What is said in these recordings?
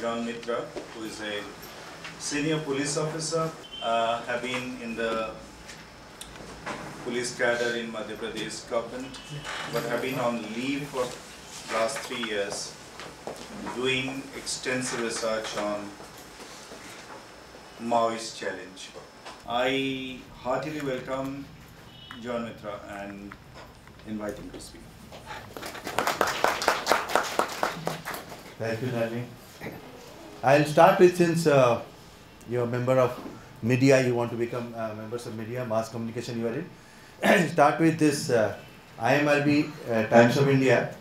John Mitra, who is a senior police officer, have been in the police cadre in Madhya Pradesh government, but have been on leave for last 3 years, doing extensive research on Maoist challenge. I heartily welcome John Mitra and invite him to speak. Thank you, Nalini. I'll start with, since you're a member of media, you want to become members of media, mass communication you are in. I'll start with this IMRB Times of India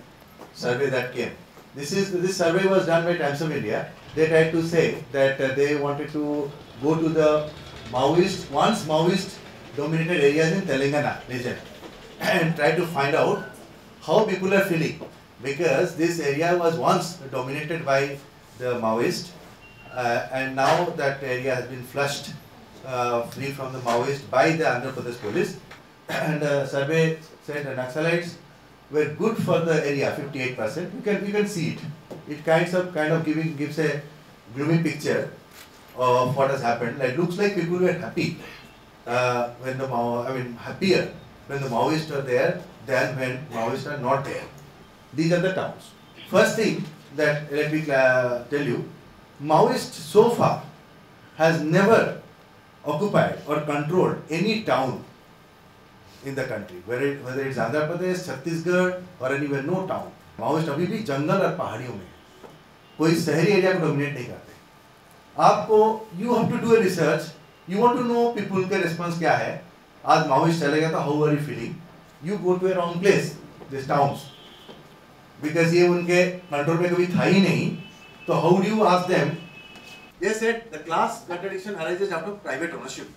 survey that came. This survey was done by Times of India. They tried to say that they wanted to go to the once Maoist dominated areas in Telangana region and try to find out how people are feeling, because this area was once dominated by the Maoist and now that area has been flushed free from the Maoist by the Andhra Pradesh police, and the survey said the Naxalites were good for the area, 58%. You can see it. It kind of gives a gloomy picture of what has happened. Like, looks like people were happy when the happier when the Maoists are there than when Maoists are not there. These are the towns. First thing that let me tell you, Maoist so far has never occupied or controlled any town in the country, whether it's Andhra Pradesh, Chhattisgarh or anywhere, no town. Maoist अभी भी जंगल और पहाड़ियों में कोई शहरी area को dominate नहीं करते. आपको you have to do a research, you want to know people के response क्या है. आज Maoist चले गया तो how are you feeling? You go to a wrong place, these towns, because ये उनके कंट्रोल में कभी था ही नहीं. So how do you ask them? They said the class contradiction arises out of private ownership.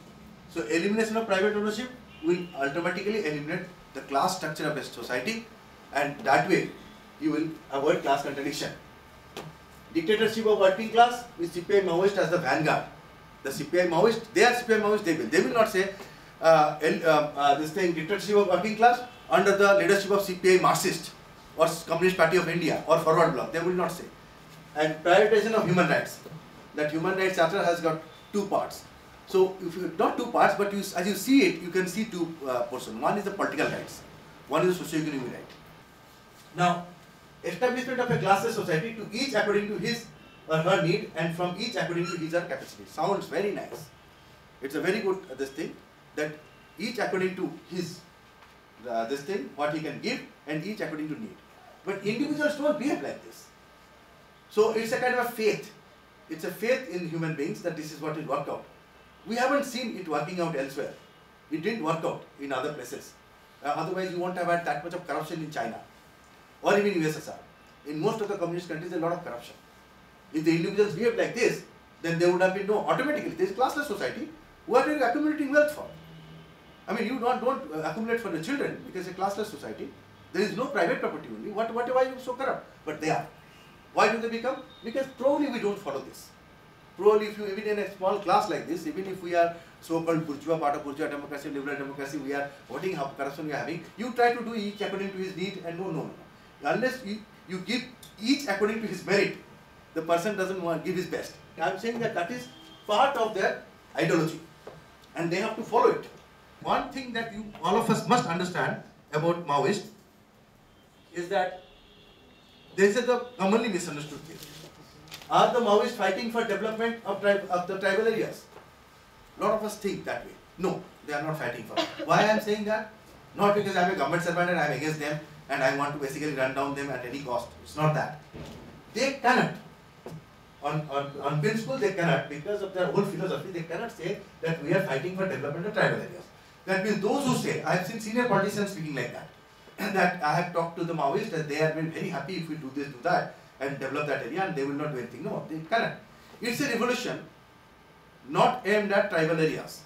So elimination of private ownership will automatically eliminate the class structure of a society, and that way you will avoid class contradiction. Dictatorship of working class with CPI Maoist as the vanguard. The CPI Maoist, they are CPI Maoist, they will not say this thing, dictatorship of working class under the leadership of CPI Marxist or Communist Party of India or Forward Bloc, they will not say. And prioritization of human rights. That human rights charter has got two parts. So, if you, not two parts, but as you see it, you can see two portions. One is the political rights, one is the socio-economic right. Now, establishment of a classless society, to each according to his or her need, and from each according to his or her capacity. Sounds very nice. It's a very good this thing, that each according to his this thing, what he can give, and each according to need. But individuals don't behave like this. So it's a kind of a faith. It's a faith in human beings that this is what will work out. We haven't seen it working out elsewhere. It didn't work out in other places. Otherwise, you won't have had that much of corruption in China or even USSR. In most of the communist countries, there's a lot of corruption. If the individuals behave like this, then there would have been no, automatically, there is a classless society. What are you accumulating wealth for? I mean, you don't accumulate for the children, because it's a classless society. There is no private property only. Why are you so corrupt? But they are. Why do they become? Because probably we don't follow this. Probably if you, even in a small class like this, even if we are so-called bourgeois, part of bourgeois democracy, liberal democracy, we are voting how corruption we are having, you try to do each according to his need, and no. Unless you give each according to his merit, the person doesn't want to give his best. I am saying that is part of their ideology, and they have to follow it. One thing that all of us must understand about Maoist is that this is the commonly misunderstood thing. Are the Maoists fighting for development of the tribal areas? A lot of us think that way. No, they are not fighting for it. Why I am saying that? Not because I am a government servant and I am against them and I want to basically run down them at any cost. It's not that. They cannot. On principle, they cannot, because of their whole philosophy, they cannot say that we are fighting for development of tribal areas. That means those who say, I have seen senior politicians speaking like that, and that I have talked to the Maoists that they have been very happy if we do this, do that, and develop that area, and they will not do anything. No, they cannot. It's a revolution not aimed at tribal areas.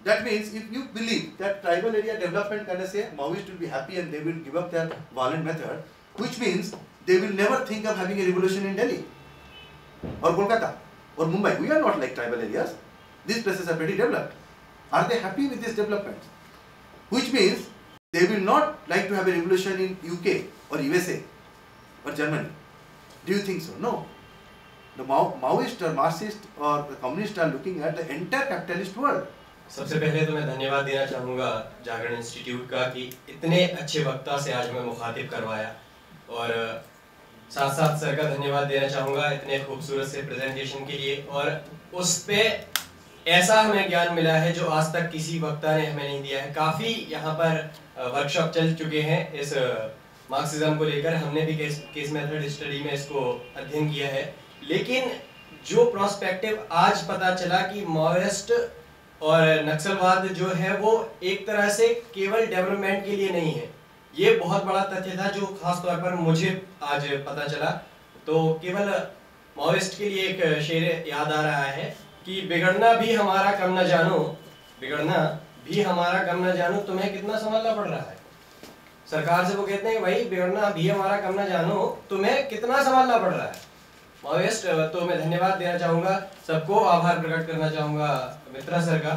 That means if you believe that tribal area development can say Maoists will be happy and they will give up their violent method, which means they will never think of having a revolution in Delhi or Kolkata or Mumbai. We are not like tribal areas. These places are pretty developed. Are they happy with this development? Which means they will not like to have a revolution in UK or USA or Germany. Do you think so? No. the Maoist or Marxist or the communist are looking at the entire capitalist world. सबसे पहले तो मैं धन्यवाद देना चाहूँगा जागरण institute का कि इतने अच्छे वक्ता से आज मैं मुखातिब करवाया, और साथ साथ सर का धन्यवाद देना चाहूँगा इतने खूबसूरत से प्रेजेंटेशन के लिए, और उस पे ऐसा हमें ज्ञान मिला है जो आज तक किसी वक्ता ने हमें नहीं दिया है। काफ़ी यहाँ पर वर्कशॉप चल चुके हैं इस मार्क्सिज्म को लेकर, हमने भी केस मेथड स्टडी में इसको अध्ययन किया है, लेकिन जो प्रोस्पेक्टिव आज पता चला कि माओइस्ट और नक्सलवाद जो है वो एक तरह से केवल डेवलपमेंट के लिए नहीं है, ये बहुत बड़ा तथ्य था जो खास तौर पर मुझे आज पता चला। तो केवल माओइस्ट के लिए एक शेर याद आ रहा है कि बिगड़ना भी हमारा कम न जानो, बिगड़ना भी हमारा कम न जानो, तुम्हें कितना संभलना पड़ रहा है। सरकार से वो कहते हैं भाई बिगड़ना भी हमारा कम न जानो, तुम्हें कितना संभलना पड़ रहा है। माओइस्ट तो मैं धन्यवाद देना चाहूँगा सबको, आभार प्रकट करना चाहूँगा मित्रा सर का।